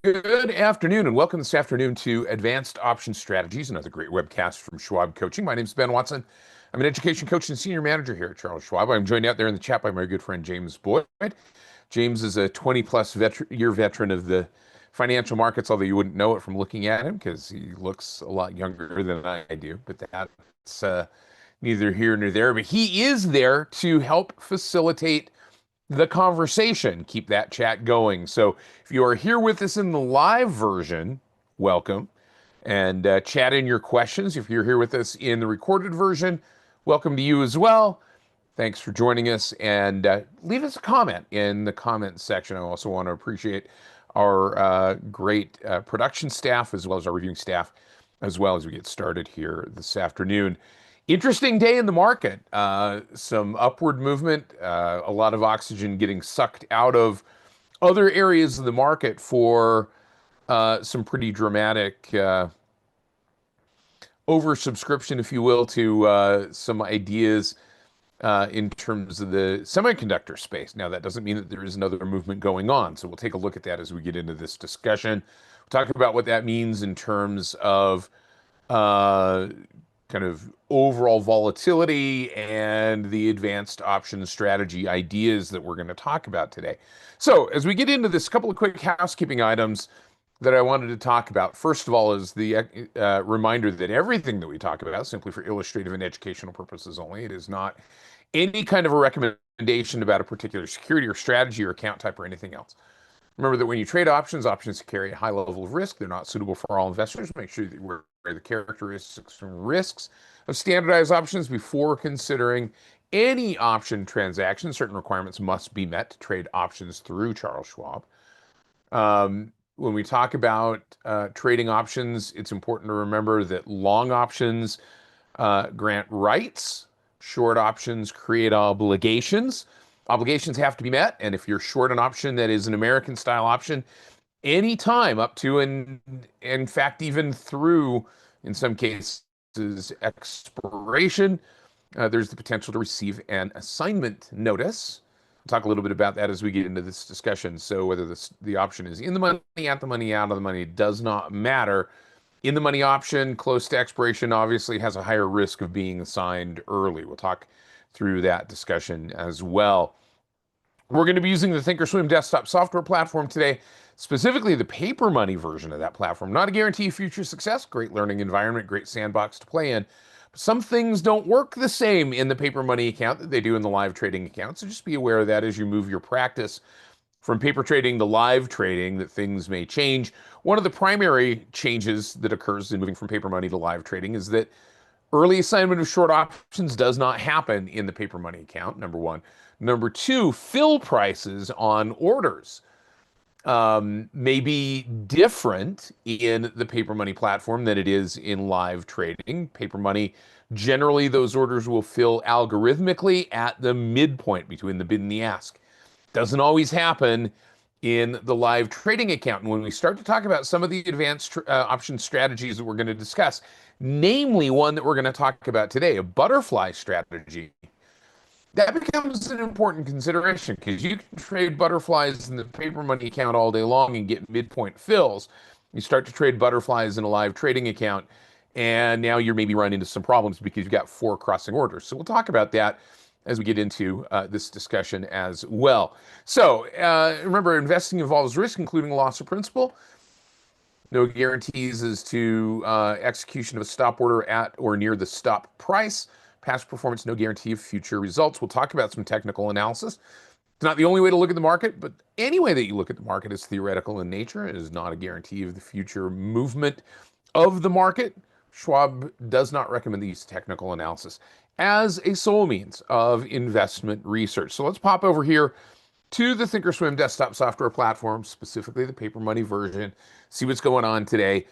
Good afternoon, and welcome this afternoon to Advanced Option Strategies, another great webcast from Schwab Coaching. My name is Ben Watson. I'm an education coach and senior manager here at Charles Schwab. I'm joined out there in the chat by my good friend James Boyd. James is a 20-plus year veteran of the financial markets, although you wouldn't know it from looking at him because he looks a lot younger than I do. But that's neither here nor there. But he is there to help facilitate the conversation, keep that chat going. So if you are here with us in the live version, welcome, and chat in your questions. If you're here with us in the recorded version, welcome to you as well. Thanks for joining us, and leave us a comment in the comment section. I also want to appreciate our great production staff as well as our reviewing staff as well as we get started here this afternoon. Interesting day in the market. Some upward movement, a lot of oxygen getting sucked out of other areas of the market for some pretty dramatic oversubscription, if you will, to some ideas in terms of the semiconductor space. Now, that doesn't mean that there is another movement going on. So we'll take a look at that as we get into this discussion. We'll talk about what that means in terms of kind of overall volatility and the advanced option strategy ideas that we're going to talk about today. So as we get into this, couple of quick housekeeping items that I wanted to talk about. First of all is the reminder that everything that we talk about, simply for illustrative and educational purposes only, it is not any kind of a recommendation about a particular security or strategy or account type or anything else. Remember that when you trade options, options carry a high level of risk. They're not suitable for all investors. Make sure that you're aware of the characteristics and risks of standardized options before considering any option transaction. Certain requirements must be met to trade options through Charles Schwab. When we talk about trading options, it's important to remember that long options grant rights, short options create obligations. Obligations have to be met, and if you're short an option that is an American style option, any time up to and in fact even through, in some cases, expiration, there's the potential to receive an assignment notice. We'll talk a little bit about that as we get into this discussion. So whether the option is in the money, at the money, out of the money, does not matter. In the money option, close to expiration, obviously has a higher risk of being assigned early. We'll talk through that discussion as well. We're going to be using the Thinkorswim desktop software platform today, specifically the paper money version of that platform. Not a guarantee of future success, great learning environment, great sandbox to play in. But some things don't work the same in the paper money account that they do in the live trading account. So just be aware of that as you move your practice from paper trading to live trading, that things may change. One of the primary changes that occurs in moving from paper money to live trading is that early assignment of short options does not happen in the paper money account, number one. Number two, fill prices on orders may be different in the paper money platform than it is in live trading. Paper money, generally those orders will fill algorithmically at the midpoint between the bid and the ask. Doesn't always happen in the live trading account. And when we start to talk about some of the advanced option strategies that we're going to discuss, namely one that we're going to talk about today, a butterfly strategy, that becomes an important consideration because you can trade butterflies in the paper money account all day long and get midpoint fills. You start to trade butterflies in a live trading account, and now you're maybe running into some problems because you've got 4 crossing orders. So we'll talk about that as we get into this discussion as well. So remember, investing involves risk, including loss of principal. No guarantees as to execution of a stop order at or near the stop price. Past performance, no guarantee of future results. We'll talk about some technical analysis. It's not the only way to look at the market, but any way that you look at the market is theoretical in nature. It is not a guarantee of the future movement of the market. Schwab does not recommend the use of technical analysis as a sole means of investment research. So let's pop over here to the Thinkorswim desktop software platform, specifically the paper money version, see what's going on today.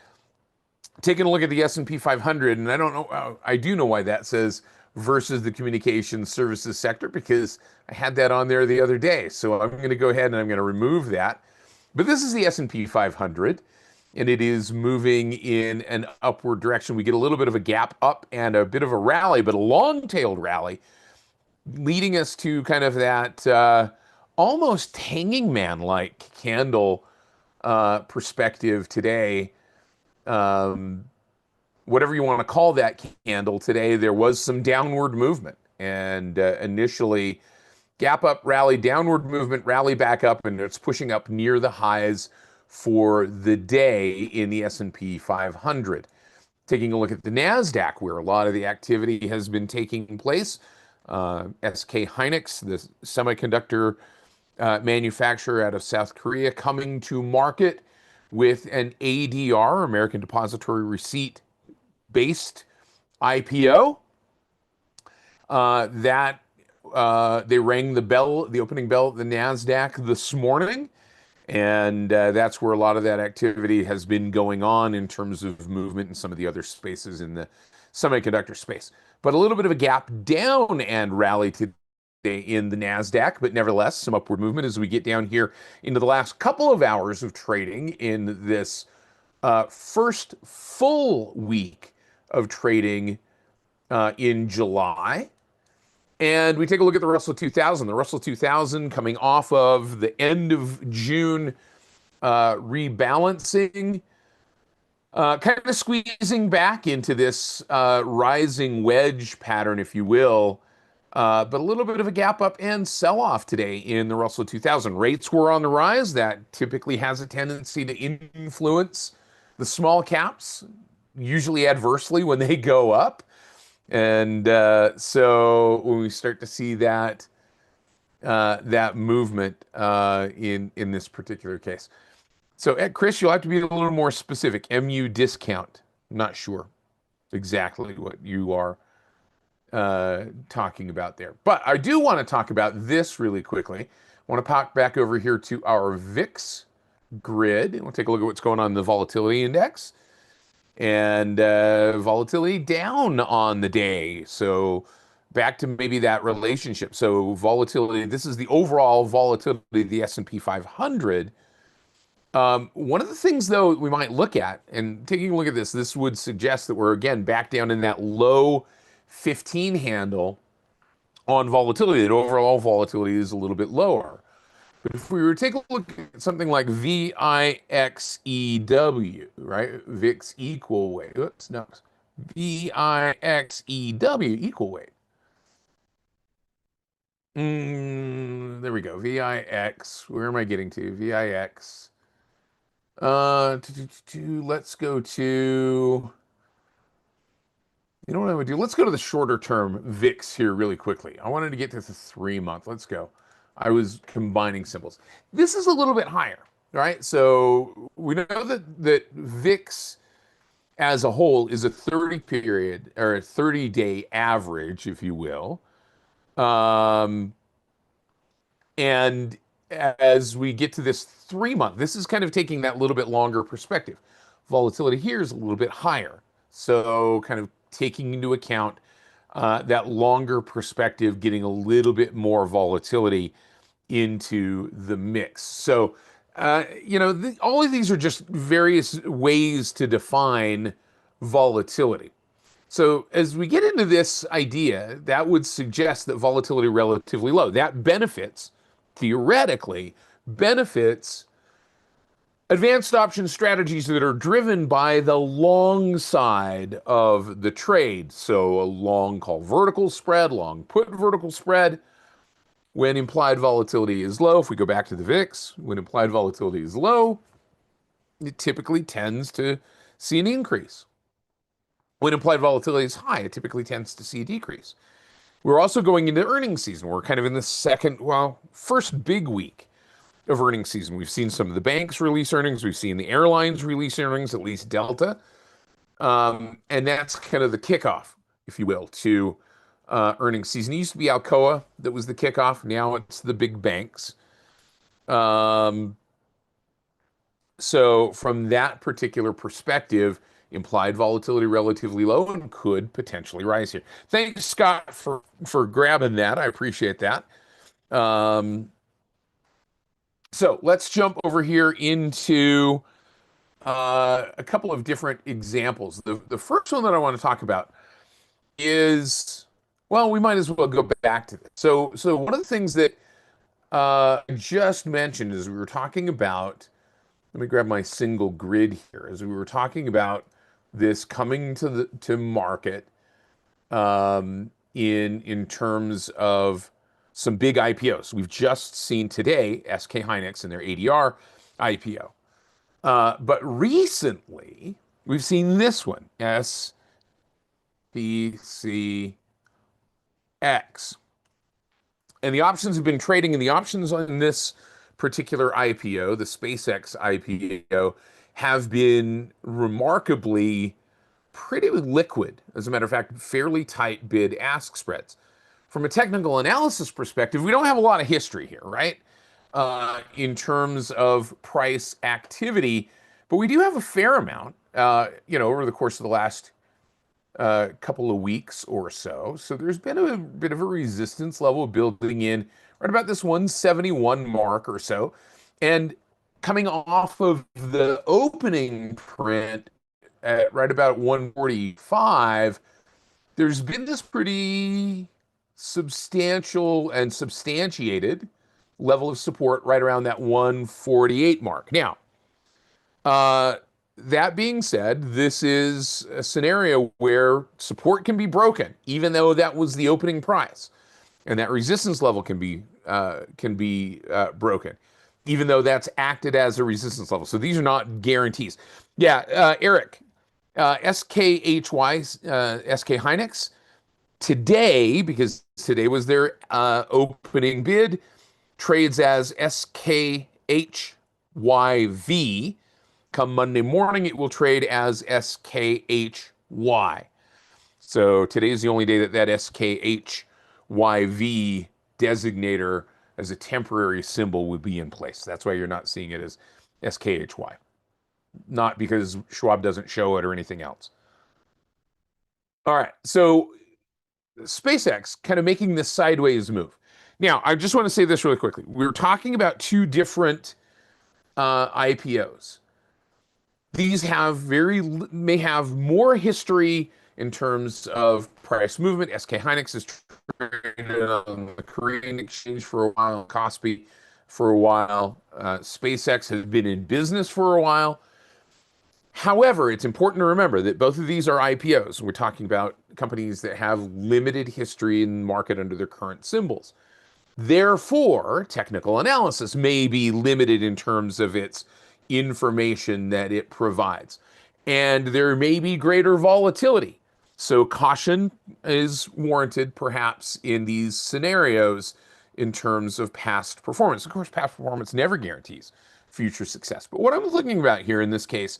Taking a look at the S&P 500, and I don't know, I do know why that says versus the communications services sector, because I had that on there the other day. So I'm going to go ahead and I'm going to remove that. But this is the S&P 500, and it is moving in an upward direction. We get a little bit of a gap up and a bit of a rally, but a long-tailed rally, leading us to kind of that almost hanging man-like candle perspective today, um, whatever you want to call that candle today, there was some downward movement. And initially, gap up, rally, downward movement, rally back up, and it's pushing up near the highs for the day in the S&P 500. Taking a look at the NASDAQ, where a lot of the activity has been taking place, SK Hynix, the semiconductor manufacturer out of South Korea, coming to market with an ADR, American Depository Receipt based IPO. That they rang the bell, the opening bell at the NASDAQ this morning. And that's where a lot of that activity has been going on in terms of movement in some of the other spaces in the semiconductor space. But a little bit of a gap down and rally today in the NASDAQ, but nevertheless, some upward movement as we get down here into the last couple of hours of trading in this first full week of trading in July. And we take a look at the Russell 2000. The Russell 2000 coming off of the end of June rebalancing, kind of squeezing back into this rising wedge pattern, if you will. But a little bit of a gap up and sell off today in the Russell 2000. Rates were on the rise. That typically has a tendency to influence the small caps, usually adversely when they go up. And so when we start to see that that movement in this particular case, so Chris, you'll have to be a little more specific. MU discount. I'm not sure exactly what you are talking about there, but I do want to talk about this really quickly. I want to pop back over here to our VIX grid, and we'll take a look at what's going on in the volatility index. And volatility down on the day. So back to maybe that relationship. So volatility, this is the overall volatility of the S&P 500. One of the things, though, we might look at, and taking a look at this would suggest that we're, again, back down in that low 15 handle on volatility, that overall volatility is a little bit lower. But if we were to take a look at something like VIXEW, right? VIX equal weight. Oops, no. VIXEW equal weight. There we go. VIX. Where am I getting to? VIX. Let's go to. You know what I would do? Let's go to the shorter term VIX here really quickly. I wanted to get to the 3-month. Let's go. I was combining symbols. This is a little bit higher, right? So we know that VIX as a whole is a 30 period or a 30-day average, if you will. And as we get to this 3-month, this is kind of taking that little bit longer perspective. Volatility here is a little bit higher. So kind of taking into account that longer perspective, getting a little bit more volatility into the mix. So, all of these are just various ways to define volatility. So as we get into this idea, that would suggest that volatility relatively low. That benefits, theoretically, benefits advanced option strategies that are driven by the long side of the trade. So a long call vertical spread, long put vertical spread. When implied volatility is low, if we go back to the VIX, when implied volatility is low, it typically tends to see an increase. When implied volatility is high, it typically tends to see a decrease. We're also going into earnings season. We're kind of in the first big week of earnings season. We've seen some of the banks release earnings. We've seen the airlines release earnings, at least Delta. And that's kind of the kickoff, if you will, to earnings season. It used to be Alcoa that was the kickoff. Now it's the big banks. So from that particular perspective, implied volatility relatively low and could potentially rise here. Thanks, Scott, for grabbing that. I appreciate that. So let's jump over here into a couple of different examples. The first one that I want to talk about is, well, we might as well go back to this. So one of the things that I just mentioned is we were talking about let me grab my single grid here. As we were talking about this coming to market, in terms of some big IPOs. We've just seen today SK Hynix and their ADR IPO. But recently, we've seen this one, SPCX. And the options have been trading, and the options on this particular IPO, the SpaceX IPO, have been remarkably pretty liquid. As a matter of fact, fairly tight bid-ask spreads. From a technical analysis perspective, we don't have a lot of history here, right? In terms of price activity, but we do have a fair amount, over the course of the last couple of weeks or so. So there's been a bit of a resistance level building in right about this 171 mark or so. And coming off of the opening print at right about 145, there's been this pretty substantial and substantiated level of support right around that 148 mark. Now, that being said, this is a scenario where support can be broken, even though that was the opening price, and that resistance level can be broken, even though that's acted as a resistance level. So these are not guarantees. Yeah, Eric, SKHY, SK Hynix, today, because today was their opening bid, trades as SKHYV. Come Monday morning, it will trade as SKHY. So today is the only day that SKHYV designator as a temporary symbol would be in place. That's why you're not seeing it as SKHY. Not because Schwab doesn't show it or anything else. All right, so SpaceX kind of making this sideways move. Now, I just want to say this really quickly. We're talking about two different IPOs. These may have more history in terms of price movement. SK Hynix is traded on the Korean exchange for a while, Kospi for a while. SpaceX has been in business for a while. However, it's important to remember that both of these are IPOs. We're talking about companies that have limited history in the market under their current symbols. Therefore, technical analysis may be limited in terms of its information that it provides. And there may be greater volatility. So caution is warranted perhaps in these scenarios in terms of past performance. Of course, past performance never guarantees future success. But what I'm looking about here in this case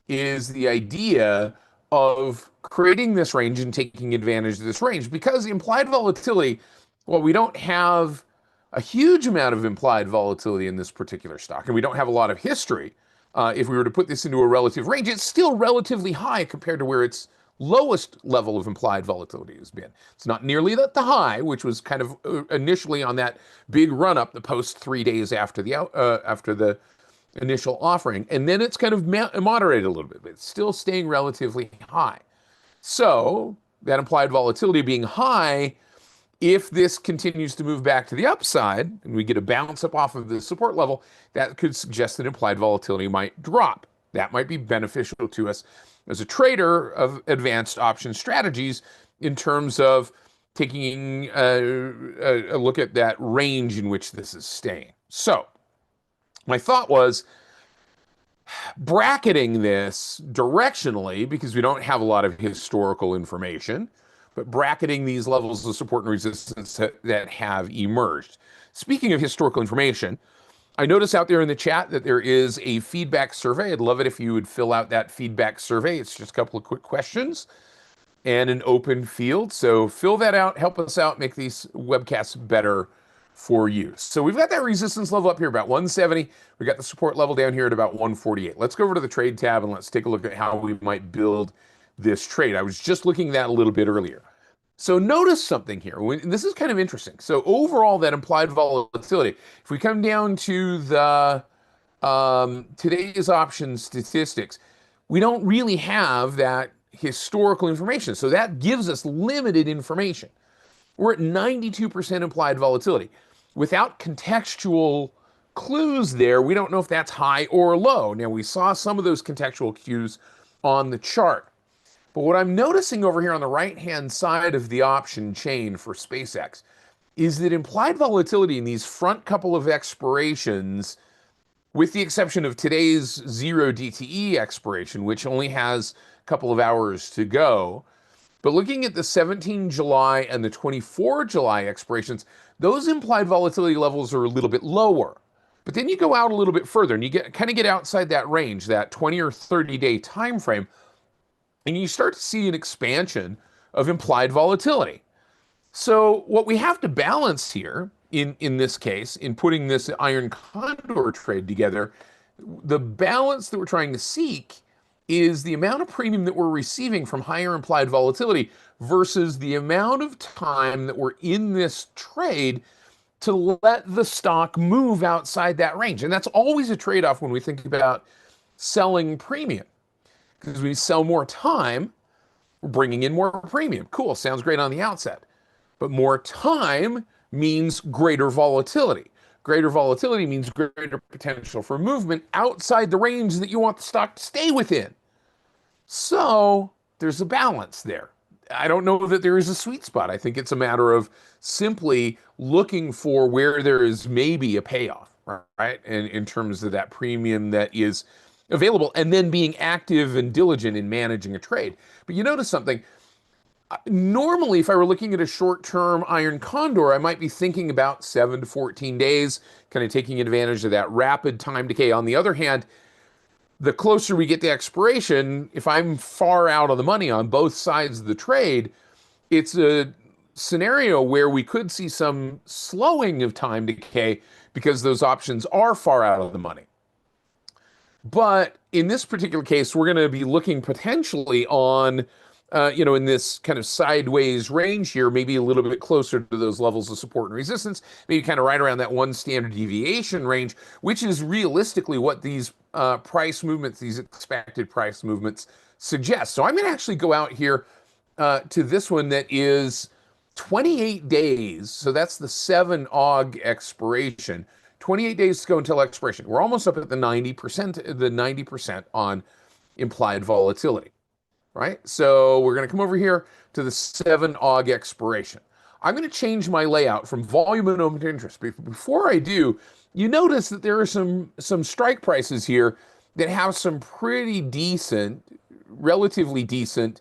is the idea of creating this range and taking advantage of this range, because implied volatility, well, we don't have a huge amount of implied volatility in this particular stock, and we don't have a lot of history. If we were to put this into a relative range, it's still relatively high compared to where its lowest level of implied volatility has been. It's not nearly the high, which was kind of initially on that big run up, the post 3 days after the initial offering, and then it's kind of moderated a little bit, but it's still staying relatively high. So that implied volatility being high, if this continues to move back to the upside and we get a bounce up off of the support level, that could suggest that implied volatility might drop. That might be beneficial to us as a trader of advanced option strategies in terms of taking a look at that range in which this is staying. So my thought was bracketing this directionally, because we don't have a lot of historical information, but bracketing these levels of support and resistance that have emerged. Speaking of historical information, I notice out there in the chat that there is a feedback survey. I'd love it if you would fill out that feedback survey. It's just a couple of quick questions and an open field. So fill that out, help us out, make these webcasts better for you. So we've got that resistance level up here about 170. We got the support level down here at about 148. Let's go over to the trade tab and let's take a look at how we might build this trade. I was just looking at that a little bit earlier. So notice something here. This is kind of interesting. So overall, that implied volatility, if we come down to the today's option statistics, we don't really have that historical information. So that gives us limited information. We're at 92% implied volatility. Without contextual clues there. We don't know if that's high or low. Now, we saw some of those contextual cues on the chart. But what I'm noticing over here on the right-hand side of the option chain for SpaceX is that implied volatility in these front couple of expirations, with the exception of today's 0 DTE expiration, which only has a couple of hours to go, but looking at the 17 July and the 24 July expirations, those implied volatility levels are a little bit lower. But then you go out a little bit further and you get outside that range, that 20 or 30 day time frame, and you start to see an expansion of implied volatility. So what we have to balance here in this case, in putting this iron condor trade together, the balance that we're trying to seek is the amount of premium that we're receiving from higher implied volatility versus the amount of time that we're in this trade to let the stock move outside that range. And that's always a trade-off when we think about selling premium. Because we sell more time, we're bringing in more premium. Cool, sounds great on the outset. But more time means greater volatility. Greater volatility means greater potential for movement outside the range that you want the stock to stay within. So there's a balance there. I don't know that there is a sweet spot. I think it's a matter of simply looking for where there is maybe a payoff, right? And in terms of that premium that is available, and then being active and diligent in managing a trade. But you notice something. Normally, if I were looking at a short-term iron condor, I might be thinking about 7 to 14 days, kind of taking advantage of that rapid time decay. On the other hand, the closer we get to expiration, if I'm far out of the money on both sides of the trade, it's a scenario where we could see some slowing of time decay because those options are far out of the money. But in this particular case, we're going to be looking potentially on in this kind of sideways range here, maybe a little bit closer to those levels of support and resistance, maybe kind of right around that 1 standard deviation range, which is realistically what these price movements, these expected price movements suggest. So I'm going to actually go out here to this one that is 28 days. So that's the 7 AUG expiration. 28 days to go until expiration. We're almost up at the 90% on implied volatility. Right? So we're going to come over here to the 7 AUG expiration. I'm going to change my layout from volume and open interest. Before I do, you notice that there are some strike prices here that have some pretty decent, relatively decent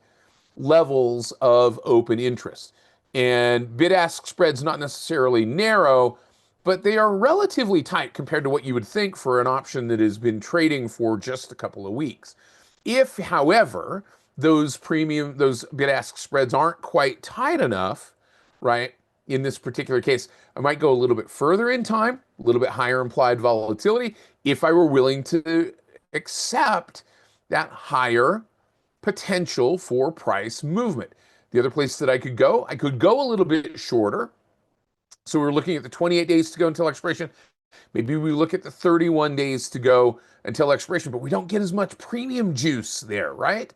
levels of open interest. And bid-ask spread's not necessarily narrow, but they are relatively tight compared to what you would think for an option that has been trading for just a couple of weeks. If, however, those bid-ask spreads aren't quite tight enough, right? In this particular case, I might go a little bit further in time, a little bit higher implied volatility, if I were willing to accept that higher potential for price movement. The other place that I could go a little bit shorter. So we're looking at the 28 days to go until expiration. Maybe we look at the 31 days to go until expiration, but we don't get as much premium juice there, right?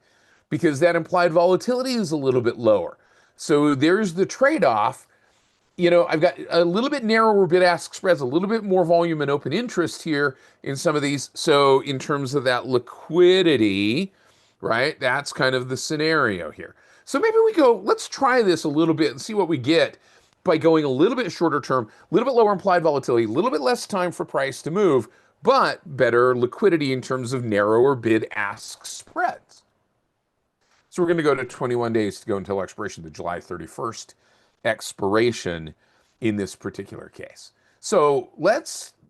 Because that implied volatility is a little bit lower. So there's the trade-off. I've got a little bit narrower bid-ask spreads, a little bit more volume and open interest here in some of these. So in terms of that liquidity, right, that's kind of the scenario here. So maybe let's try this a little bit and see what we get by going a little bit shorter term, a little bit lower implied volatility, a little bit less time for price to move, but better liquidity in terms of narrower bid-ask spreads. So we're going to go to 21 days to go until expiration, the July 31st expiration in this particular case. So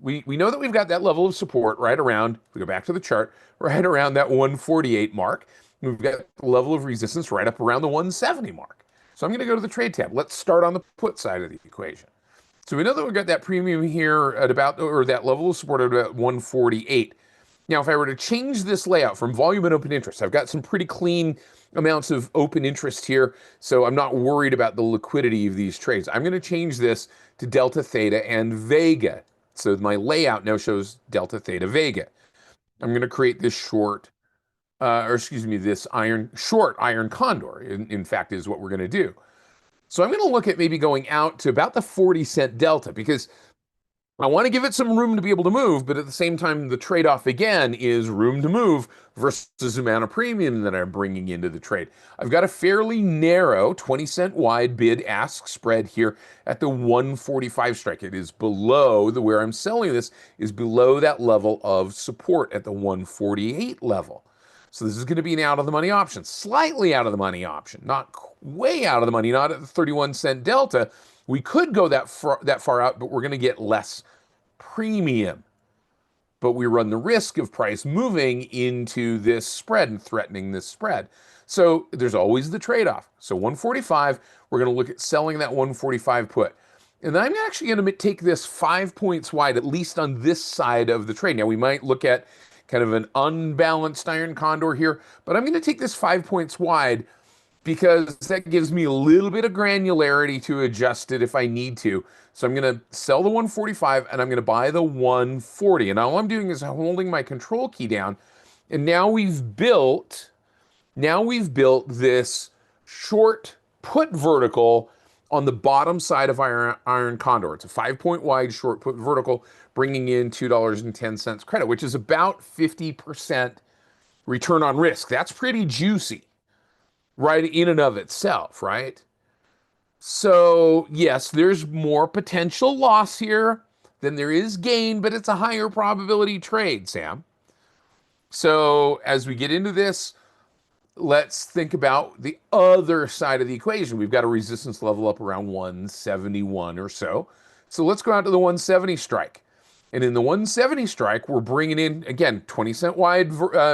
we know that we've got that level of support right around, if we go back to the chart, right around that 148 mark. We've got the level of resistance right up around the 170 mark. So I'm going to go to the trade tab. Let's start on the put side of the equation. So we know that we've got that premium here at about, or that level of support at about 148. Now, if I were to change this layout from volume and open interest, I've got some pretty clean amounts of open interest here, so I'm not worried about the liquidity of these trades. I'm going to change this to Delta, Theta, and Vega. So my layout now shows Delta, Theta, Vega. I'm going to create this short iron condor, in fact, is what we're going to do. So I'm going to look at maybe going out to about the 40-cent delta, because I want to give it some room to be able to move, but at the same time, the trade-off again is room to move versus the amount of premium that I'm bringing into the trade. I've got a fairly narrow 20-cent wide bid-ask spread here at the 145 strike. It is below where I'm selling this is below that level of support at the 148 level. So this is going to be an out of the money option, slightly out of the money option, not way out of the money, not at the 31-cent delta. We could go that far out, but we're going to get less premium. But we run the risk of price moving into this spread and threatening this spread. So there's always the trade-off. So 145, we're going to look at selling that 145 put. And then I'm actually going to take this 5 points wide, at least on this side of the trade. Now, we might look at kind of an unbalanced iron condor here, but I'm going to take this 5 points wide because that gives me a little bit of granularity to adjust it if I need to. So I'm going to sell the 145 and I'm going to buy the 140. And all I'm doing is holding my control key down. And now we've built this short put vertical on the bottom side of iron condor. It's a 5 point wide short put vertical, bringing in $2.10 credit, which is about 50% return on risk. That's pretty juicy, right, in and of itself, right? So yes, there's more potential loss here than there is gain, but it's a higher probability trade, Sam. So as we get into this, let's think about the other side of the equation. We've got a resistance level up around 171 or so. So let's go out to the 170 strike. And in the 170 strike, we're bringing in, again, 20-cent wide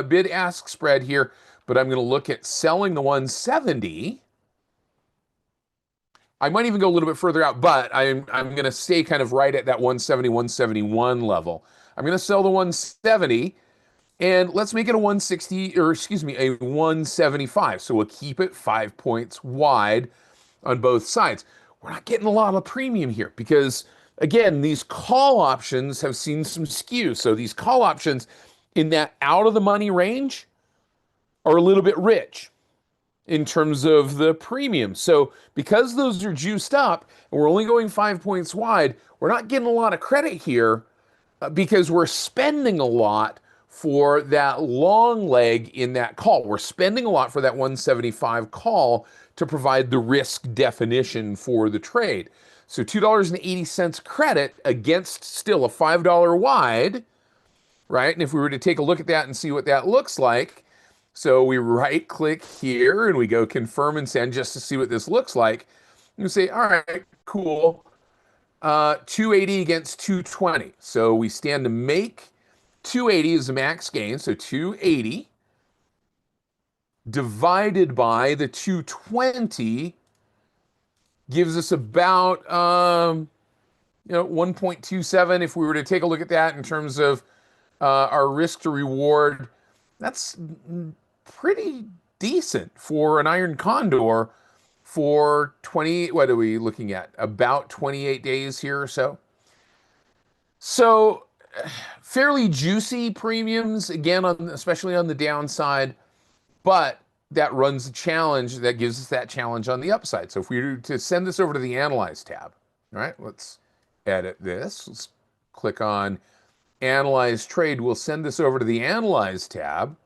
bid-ask spread here, but I'm going to look at selling the 170. I might even go a little bit further out, but I'm going to stay kind of right at that 170, 171 level. I'm going to sell the 170, and let's make it a 160, or excuse me, a 175. So we'll keep it 5 points wide on both sides. We're not getting a lot of premium here because, again, these call options have seen some skew. So these call options in that out of the money range are a little bit rich in terms of the premium. So because those are juiced up and we're only going 5 points wide, we're not getting a lot of credit here because we're spending a lot for that long leg in that call. We're spending a lot for that 175 call to provide the risk definition for the trade. So $2.80 credit against still a $5 wide, right? And if we were to take a look at that and see what that looks like, so we right click here and we go confirm and send just to see what this looks like. You say, all right, cool. 280 against 220. So we stand to make 280 is the max gain. So 280 divided by the 220 gives us about 1.27. If we were to take a look at that in terms of our risk to reward, that's pretty decent for an iron condor for 20, what are we looking at? About 28 days here or so. So fairly juicy premiums, again, especially on the downside, but that runs a challenge that gives us that challenge on the upside. So if we were to send this over to the Analyze tab, all right, let's edit this. Let's click on Analyze Trade. We'll send this over to the Analyze tab.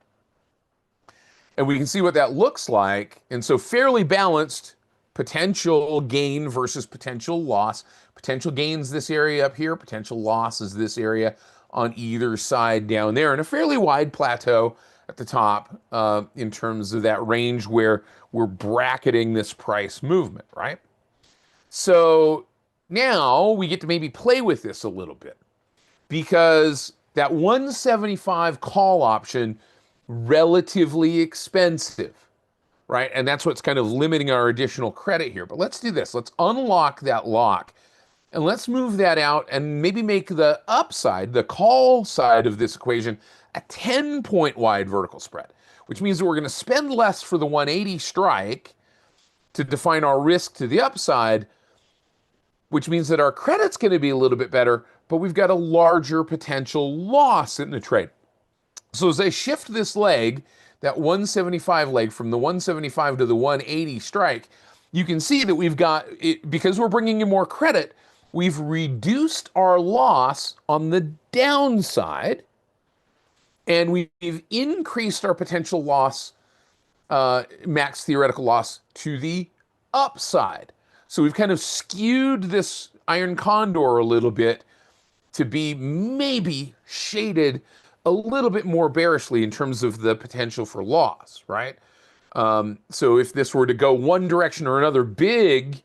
And we can see what that looks like. And so fairly balanced potential gain versus potential loss. Potential gains this area up here, potential losses this area on either side down there, and a fairly wide plateau at the top in terms of that range where we're bracketing this price movement, right? So now we get to maybe play with this a little bit because that 175 call option, relatively expensive, right? And that's what's kind of limiting our additional credit here. But let's do this. Let's unlock that lock and let's move that out and maybe make the upside, the call side of this equation, a 10-point wide vertical spread, which means that we're going to spend less for the 180 strike to define our risk to the upside, which means that our credit's going to be a little bit better, but we've got a larger potential loss in the trade. So as I shift this leg, that 175 leg from the 175 to the 180 strike, you can see that we've got, because we're bringing in more credit, we've reduced our loss on the downside, and we've increased our potential loss, max theoretical loss, to the upside. So we've kind of skewed this iron condor a little bit to be maybe shaded a little bit more bearishly in terms of the potential for loss, right? So if this were to go one direction or another big,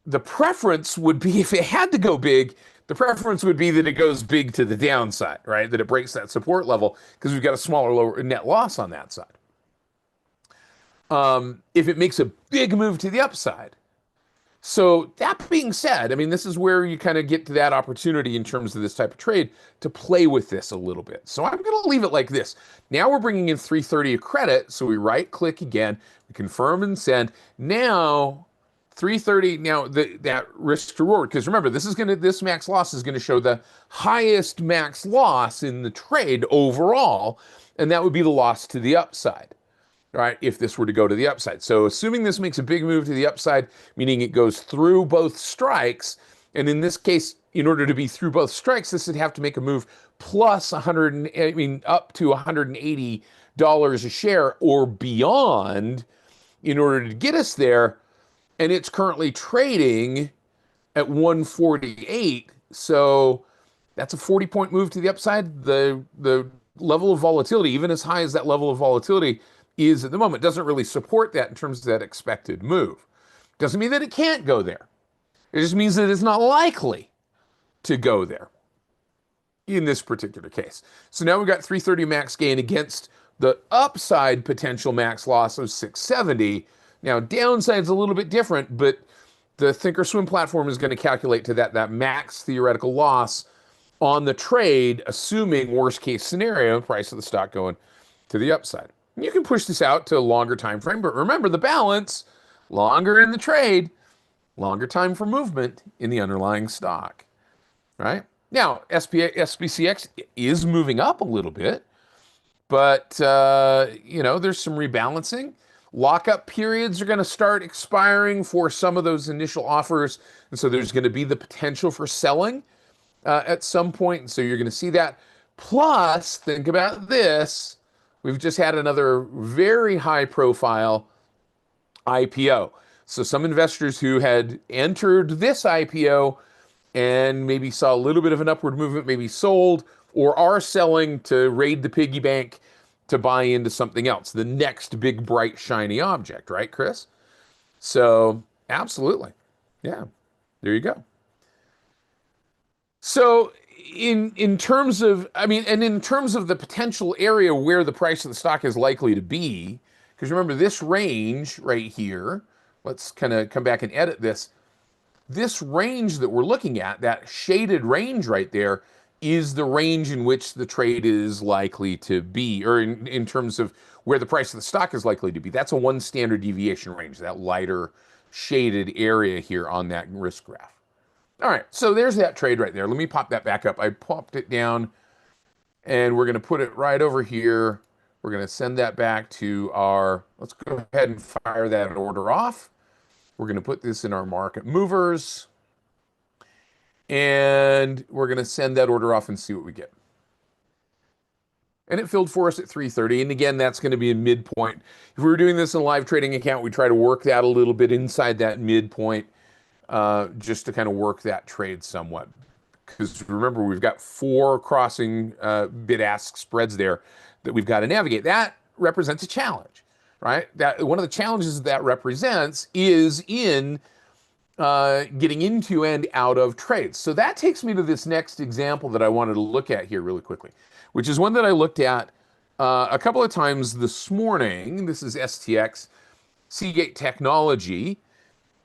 the preference would be, if it had to go big, the preference would be that it goes big to the downside, right? That it breaks that support level because we've got a smaller, lower net loss on that side. If it makes a big move to the upside. So that being said, I mean, this is where you kind of get to that opportunity in terms of this type of trade to play with this a little bit. So I'm going to leave it like this. Now we're bringing in 330 of credit. So we right click again, we confirm and send. Now 330, now that risk to reward, because remember, this max loss is going to show the highest max loss in the trade overall, and that would be the loss to the upside, right? If this were to go to the upside. So assuming this makes a big move to the upside, meaning it goes through both strikes, and in this case, in order to be through both strikes, this would have to make a move plus up to $180 a share or beyond in order to get us there. And it's currently trading at 148. So that's a 40-point move to the upside. The level of volatility, even as high as that level of volatility is at the moment, doesn't really support that in terms of that expected move. Doesn't mean that it can't go there. It just means that it's not likely to go there in this particular case. So now we've got 330 max gain against the upside potential max loss of 670. Now, downside's a little bit different, but the Thinkorswim platform is going to calculate to that max theoretical loss on the trade, assuming worst case scenario, price of the stock going to the upside. You can push this out to a longer time frame, but remember the balance, longer in the trade, longer time for movement in the underlying stock, right? Now, SPCX is moving up a little bit, but, there's some rebalancing. Lockup periods are going to start expiring for some of those initial offers, and so there's going to be the potential for selling at some point, and so you're going to see that. Plus, think about this. We've just had another very high-profile IPO. So some investors who had entered this IPO and maybe saw a little bit of an upward movement, maybe sold or are selling to raid the piggy bank to buy into something else, the next big, bright, shiny object, right, Chris? So absolutely. Yeah, there you go. So in terms of, and in terms of the potential area where the price of the stock is likely to be, because remember this range right here, let's kind of come back and edit this. This range that we're looking at, that shaded range right there, is the range in which the trade is likely to be, or in terms of where the price of the stock is likely to be. That's a 1 standard deviation range, that lighter shaded area here on that risk graph. All right, so there's that trade right there. Let me pop that back up. I popped it down, and we're going to put it right over here. We're going to send that back to our, let's go ahead and fire that order off. We're going to put this in our market movers, and we're going to send that order off and see what we get. And it filled for us at 330. And again, that's going to be a midpoint. If we were doing this in a live trading account, we try to work that a little bit inside that midpoint, just to kind of work that trade somewhat. Because remember, we've got 4 crossing bid-ask spreads there that we've got to navigate. That represents a challenge, right? That one of the challenges that represents is in getting into and out of trades. So that takes me to this next example that I wanted to look at here really quickly, which is one that I looked at a couple of times this morning. This is STX, Seagate Technology.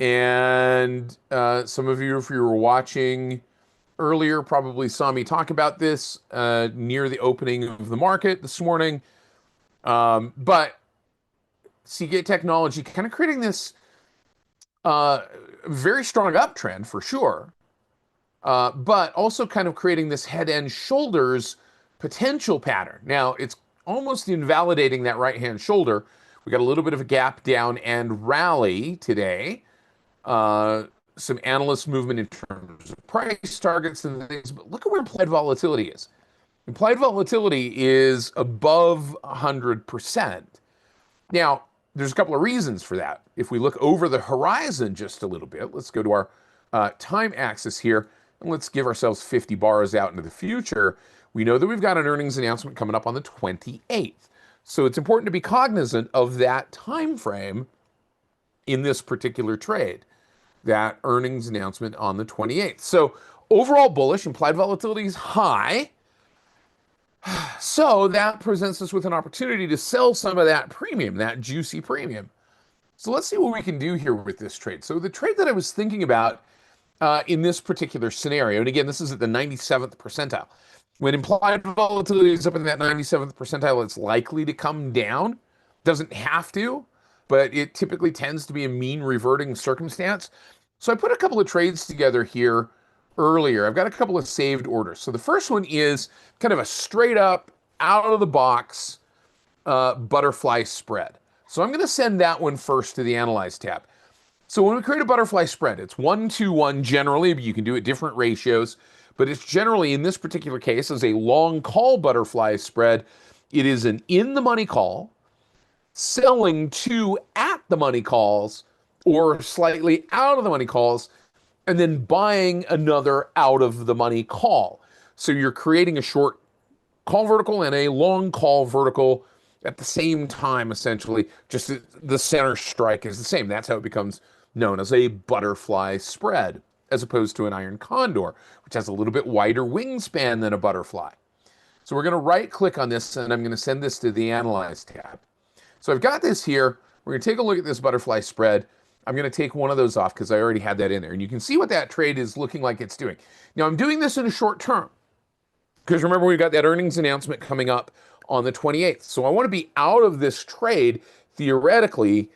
And some of you, if you were watching earlier, probably saw me talk about this near the opening of the market this morning. But Seagate Technology kind of creating this very strong uptrend for sure, but also kind of creating this head and shoulders potential pattern. Now, it's almost invalidating that right-hand shoulder. We got a little bit of a gap down and rally today. some analyst movement in terms of price targets and things, but look at where implied volatility is. Implied volatility is above 100%. Now, there's a couple of reasons for that. If we look over the horizon just a little bit, let's go to our time axis here, and let's give ourselves 50 bars out into the future. We know that we've got an earnings announcement coming up on the 28th. So it's important to be cognizant of that time frame in this particular trade, that earnings announcement on the 28th. So overall bullish, implied volatility is high. So that presents us with an opportunity to sell some of that premium, that juicy premium. So let's see what we can do here with this trade. So the trade that I was thinking about in this particular scenario, and again, this is at the 97th percentile. When implied volatility is up in that 97th percentile, it's likely to come down. Doesn't have to, but it typically tends to be a mean reverting circumstance. So I put a couple of trades together here earlier. I've got a couple of saved orders. So the first one is kind of a straight up, out of the box butterfly spread. So I'm going to send that one first to the Analyze tab. So when we create a butterfly spread, it's 1-to-1 generally, but you can do it different ratios. But it's generally, in this particular case, as a long call butterfly spread, it is an in the money call, selling two at the money calls, or slightly out of the money calls, and then buying another out of the money call. So you're creating a short call vertical and a long call vertical at the same time, essentially. Just the center strike is the same. That's how it becomes known as a butterfly spread, as opposed to an iron condor, which has a little bit wider wingspan than a butterfly. So we're going to right click on this, and I'm going to send this to the Analyze tab. So I've got this here. We're going to take a look at this butterfly spread. I'm going to take one of those off because I already had that in there. And you can see what that trade is looking like it's doing. Now, I'm doing this in a short term because remember, we've got that earnings announcement coming up on the 28th. So I want to be out of this trade theoretically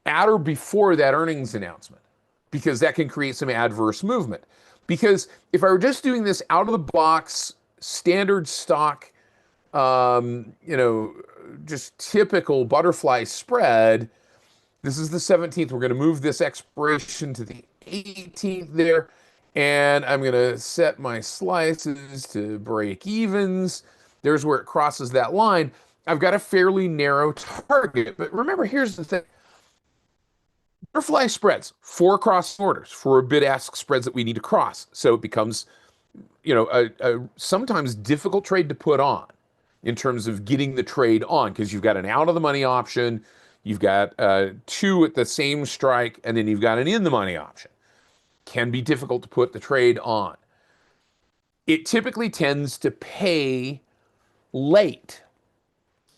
at or before that earnings announcement, because that can create some adverse movement. Because if I were just doing this out of the box, standard stock, just typical butterfly spread, this is the 17th. We're going to move this expiration to the 18th there. And I'm going to set my slices to break evens. There's where it crosses that line. I've got a fairly narrow target. But remember, here's the thing. Butterfly spreads, 4 cross orders, 4 bid-ask spreads that we need to cross. So it becomes, a sometimes difficult trade to put on in terms of getting the trade on, because you've got an out-of-the-money option, you've got 2 at the same strike, and then you've got an in-the-money option. Can be difficult to put the trade on. It typically tends to pay late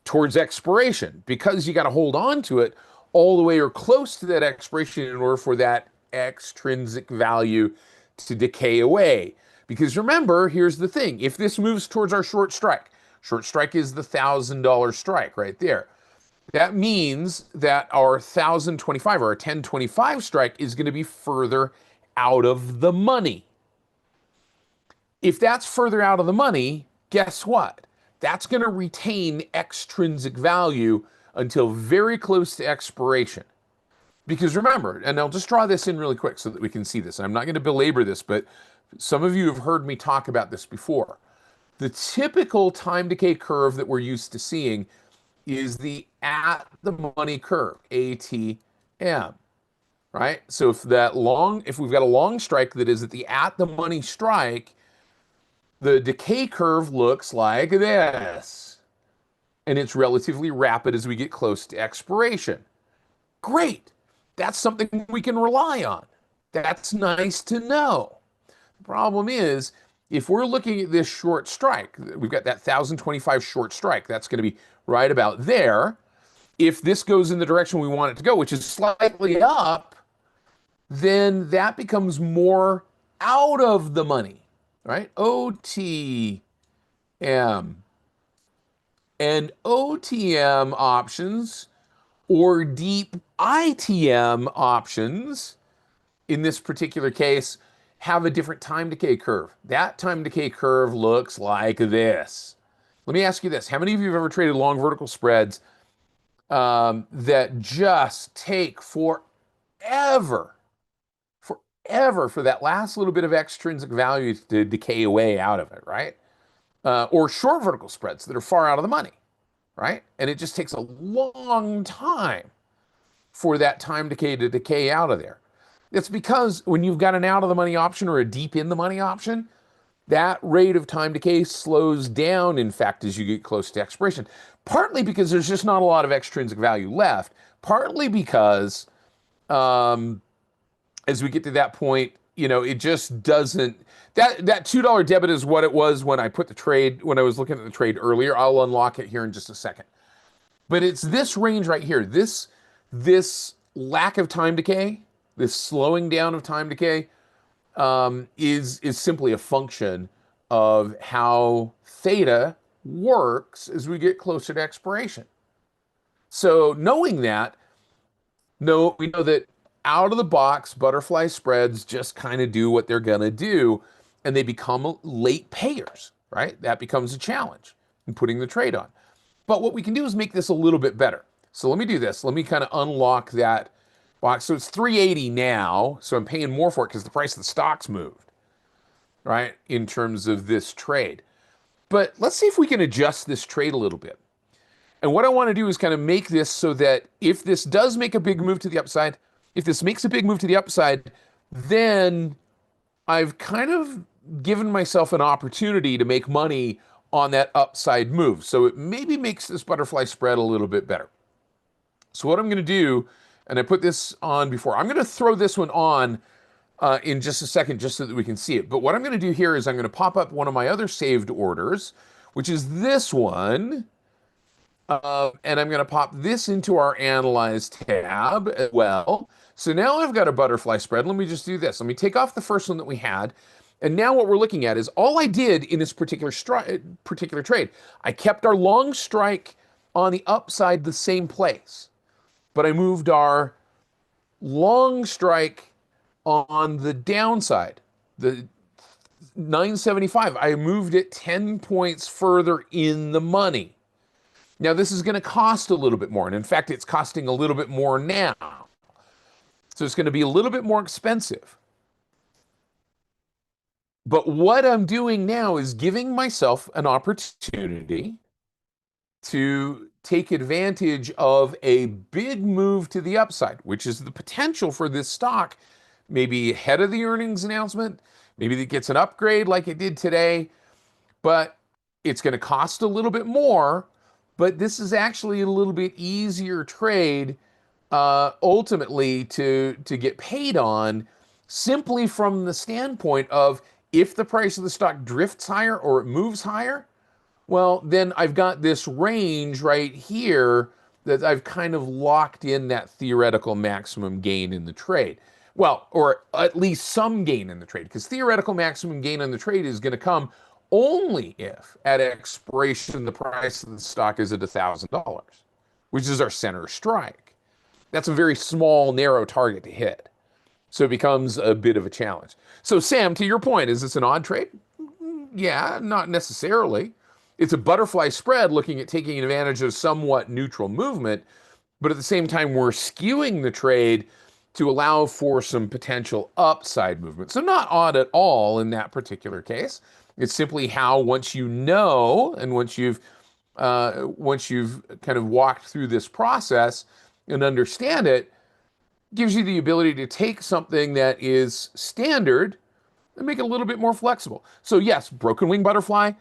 towards expiration because you got to hold on to it all the way or close to that expiration in order for that extrinsic value to decay away. Because remember, here's the thing. If this moves towards our short strike is the $1,000 strike right there. That means that our 1,025 or our 1025 strike is going to be further out of the money. If that's further out of the money, guess what? That's going to retain extrinsic value until very close to expiration. Because remember, and I'll just draw this in really quick so that we can see this. I'm not going to belabor this, but some of you have heard me talk about this before. The typical time decay curve that we're used to seeing is the at the money curve, ATM, right? So if we've got a long strike that is at the at the money strike, the decay curve looks like this. And it's relatively rapid as we get close to expiration. Great. That's something we can rely on. That's nice to know. The problem is, if we're looking at this short strike, we've got that 1,025 short strike, that's going to be right about there. If this goes in the direction we want it to go, which is slightly up, then that becomes more out of the money, right? OTM. And OTM options or deep ITM options, in this particular case, have a different time decay curve. That time decay curve looks like this. Let me ask you this. How many of you have ever traded long vertical spreads that just take forever forever for that last little bit of extrinsic value to decay away out of it, right? Or short vertical spreads that are far out of the money, right? And it just takes a long time for that time decay to decay out of there. It's because when you've got an out of the money option or a deep in the money option, that rate of time decay slows down, in fact, as you get close to expiration. Partly because there's just not a lot of extrinsic value left, partly because as we get to that point, it just doesn't. That $2 debit is what it was when I put the trade, when I was looking at the trade earlier. I'll unlock it here in just a second. But it's this range right here. This lack of time decay, this slowing down of time decay, is simply a function of how theta works as we get closer to expiration. So knowing that, we know that out of the box, butterfly spreads just kind of do what they're going to do, and they become late payers, right? That becomes a challenge in putting the trade on. But what we can do is make this a little bit better. So let me do this. Let me kind of unlock that box. So it's 380 now, so I'm paying more for it because the price of the stock's moved, right, in terms of this trade. But let's see if we can adjust this trade a little bit. And what I want to do is kind of make this so that if this does make a big move to the upside, if this makes a big move to the upside, then I've kind of given myself an opportunity to make money on that upside move. So it maybe makes this butterfly spread a little bit better. So what I'm going to do, and I put this on before, I'm going to throw this one on in just a second just so that we can see it. But what I'm going to do here is I'm going to pop up one of my other saved orders, which is this one. And I'm going to pop this into our Analyze tab as well. So now I've got a butterfly spread. Let me just do this. Let me take off the first one that we had. And now what we're looking at is all I did in this particular trade. I kept our long strike on the upside the same place, but I moved our long strike on the downside, the 975. I moved it 10 points further in the money. Now, this is going to cost a little bit more. And in fact, it's costing a little bit more now. So it's going to be a little bit more expensive. But what I'm doing now is giving myself an opportunity to take advantage of a big move to the upside, which is the potential for this stock, maybe ahead of the earnings announcement, maybe it gets an upgrade like it did today, but it's going to cost a little bit more. But this is actually a little bit easier trade ultimately to get paid on, simply from the standpoint of if the price of the stock drifts higher or it moves higher, well, then I've got this range right here that I've kind of locked in that theoretical maximum gain in the trade. Well, or at least some gain in the trade, because theoretical maximum gain in the trade is going to come only if at expiration the price of the stock is at $1,000, which is our center strike. That's a very small, narrow target to hit. So it becomes a bit of a challenge. So Sam, to your point, is this an odd trade? Yeah, not necessarily. It's a butterfly spread looking at taking advantage of somewhat neutral movement, but at the same time, we're skewing the trade to allow for some potential upside movement. So not odd at all in that particular case. It's simply how once you know, and once you've kind of walked through this process and understand it, gives you the ability to take something that is standard and make it a little bit more flexible. So yes, broken wing butterfly,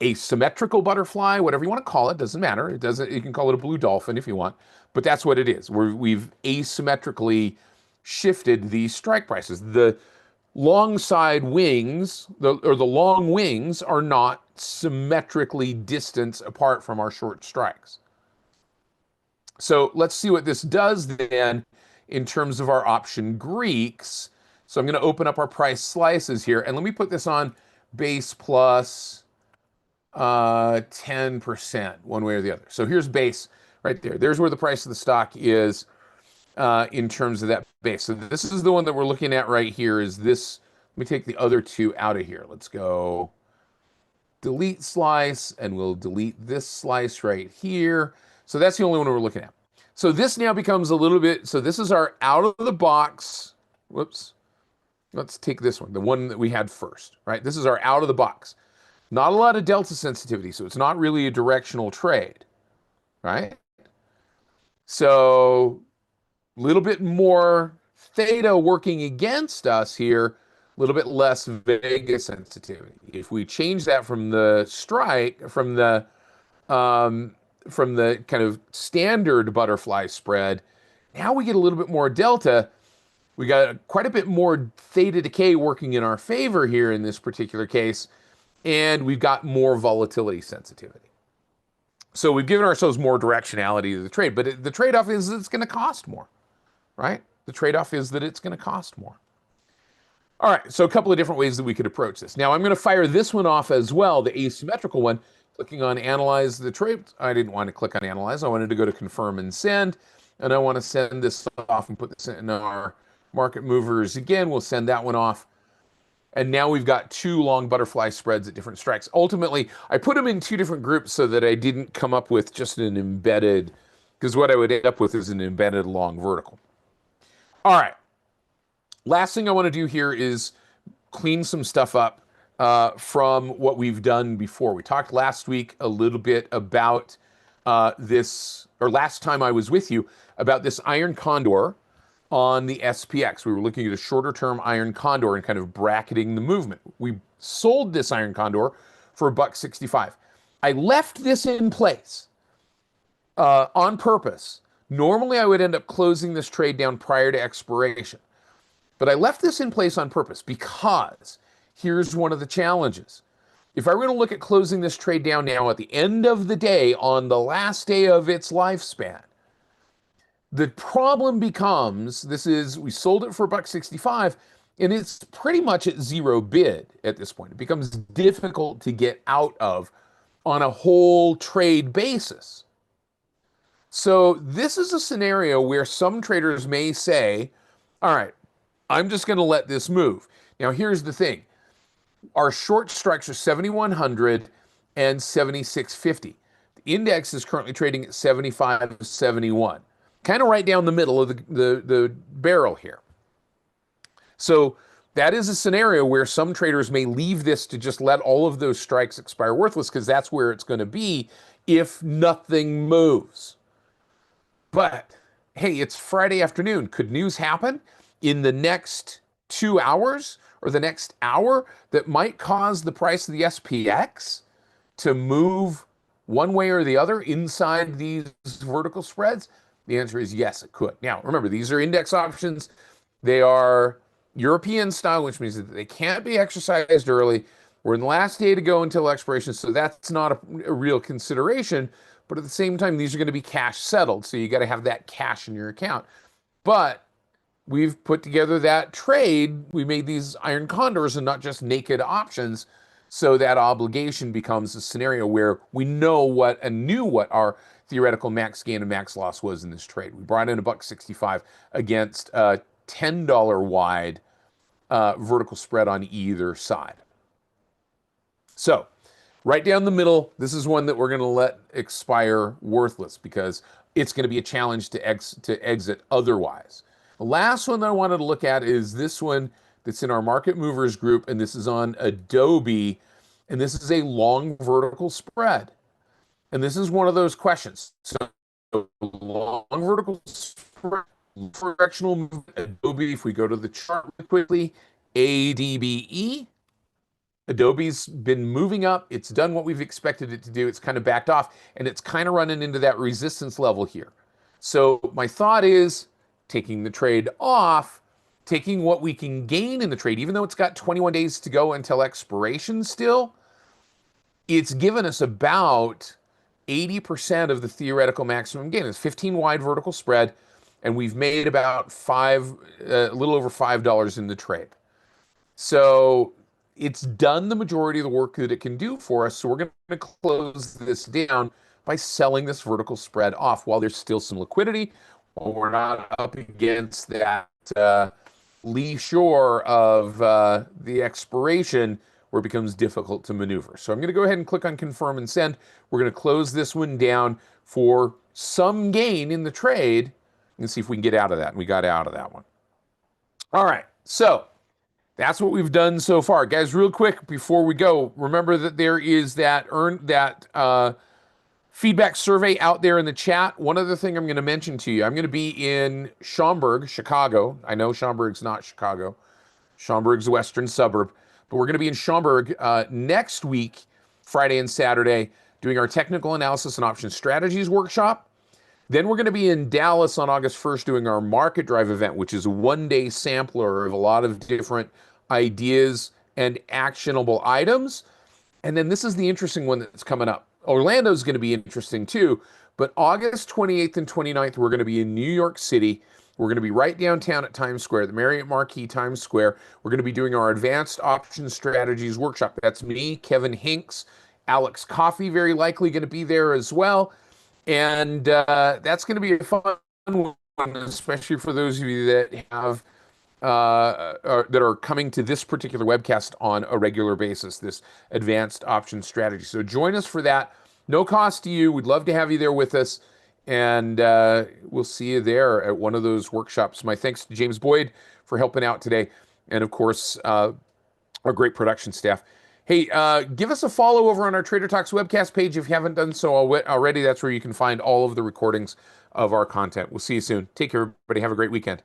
asymmetrical butterfly, whatever you want to call it, doesn't matter. It doesn't. You can call it a blue dolphin if you want, but that's what it is. We've asymmetrically shifted these strike prices. The long side wings, the long wings are not symmetrically distant apart from our short strikes. So let's see what this does then in terms of our option Greeks. So I'm going to open up our price slices here, and let me put this on base plus 10%, one way or the other. So here's base right there. There's where the price of the stock is in terms of that base. So this is the one that we're looking at right here. Is this? Let me take the other two out of here. Let's go delete slice, and we'll delete this slice right here. So that's the only one we're looking at. So this now becomes a little bit, so this is our out of the box, whoops, Let's take this one, the one that we had first, right? This is our out of the box. Not a lot of delta sensitivity, so it's not really a directional trade, right? So a little bit more theta working against us here, a little bit less vega sensitivity. If we change that from the strike, from the kind of standard butterfly spread, now we get a little bit more delta. We got quite a bit more theta decay working in our favor here in this particular case, and we've got more volatility sensitivity. So we've given ourselves more directionality to the trade, but the trade-off is that it's going to cost more, right? The trade-off is that it's going to cost more. All right, so a couple of different ways that we could approach this. Now I'm going to fire this one off as well, the asymmetrical one, clicking on Analyze the Trade. I didn't want to click on Analyze. I wanted to go to Confirm and Send, and I want to send this off and put this in our market movers. Again, we'll send that one off. And now we've got two long butterfly spreads at different strikes. Ultimately, I put them in two different groups so that I didn't come up with just an embedded, because what I would end up with is an embedded long vertical. All right. Last thing I want to do here is clean some stuff up from what we've done before. We talked last week a little bit about this, or last time I was with you, about this iron condor on the SPX. We were looking at a shorter term iron condor and kind of bracketing the movement. We sold this iron condor for $1.65. I left this in place on purpose. Normally I would end up closing this trade down prior to expiration, but I left this in place on purpose because here's one of the challenges. If I were going to look at closing this trade down now at the end of the day on the last day of its lifespan, the problem becomes, we sold it for $1.65, and it's pretty much at zero bid at this point. It becomes difficult to get out of on a whole trade basis. So this is a scenario where some traders may say, all right, I'm just going to let this move. Now, here's the thing. Our short strikes are 7,100 and 7,650. The index is currently trading at 75.71. Kind of right down the middle of the barrel here. So that is a scenario where some traders may leave this to just let all of those strikes expire worthless, because that's where it's going to be if nothing moves. But hey, it's Friday afternoon. Could news happen in the next 2 hours or the next hour that might cause the price of the SPX to move one way or the other inside these vertical spreads? The answer is yes, it could. Now, remember, these are index options. They are European style, which means that they can't be exercised early. We're in the last day to go until expiration, so that's not a real consideration. But at the same time, these are going to be cash settled, so you got to have that cash in your account. But we've put together that trade. We made these iron condors and not just naked options. So that obligation becomes a scenario where we know what and knew what our theoretical max gain and max loss was in this trade. We brought in $1.65 against a $10 wide vertical spread on either side. So right down the middle, this is one that we're going to let expire worthless because it's going to be a challenge to exit otherwise. The last one that I wanted to look at is this one that's in our market movers group, and this is on Adobe, and this is a long vertical spread. And this is one of those questions. So long vertical spread, directional movement, Adobe, if we go to the chart really quickly, ADBE, Adobe's been moving up. It's done what we've expected it to do. It's kind of backed off, and it's kind of running into that resistance level here. So my thought is taking the trade off, taking what we can gain in the trade, even though it's got 21 days to go until expiration still, it's given us about 80% of the theoretical maximum gain. It's 15 wide vertical spread, and we've made about a little over $5 in the trade. So it's done the majority of the work that it can do for us. So we're going to close this down by selling this vertical spread off while there's still some liquidity, while we're not up against that lee shore of the expiration where it becomes difficult to maneuver. So I'm going to go ahead and click on confirm and send. We're going to close this one down for some gain in the trade and see if we can get out of that. And we got out of that one. All right. So That's what we've done so far. Guys, real quick before we go, remember that there is that feedback survey out there in the chat. One other thing I'm going to mention to you, I'm going to be in Schaumburg, Chicago. I know Schaumburg's not Chicago. Schaumburg's a western suburb, but we're going to be in Schaumburg next week, Friday and Saturday, doing our technical analysis and option strategies workshop. Then we're going to be in Dallas on August 1st doing our market drive event, which is a one-day sampler of a lot of different ideas and actionable items. And then this is the interesting one that's coming up. Orlando's going to be interesting too, but August 28th and 29th, we're going to be in New York City. We're going to be right downtown at Times Square, the Marriott Marquis Times Square. We're going to be doing our advanced option strategies workshop. That's me, Kevin Hinks, Alex Coffey, very likely going to be there as well. And that's going to be a fun one, especially for those of you that have that are coming to this particular webcast on a regular basis, this advanced option strategy. So join us for that. No cost to you. We'd love to have you there with us. And we'll see you there at one of those workshops. My thanks to James Boyd for helping out today. And of course, our great production staff. Hey, give us a follow over on our Trader Talks webcast page if you haven't done so already. That's where you can find all of the recordings of our content. We'll see you soon. Take care, everybody. Have a great weekend.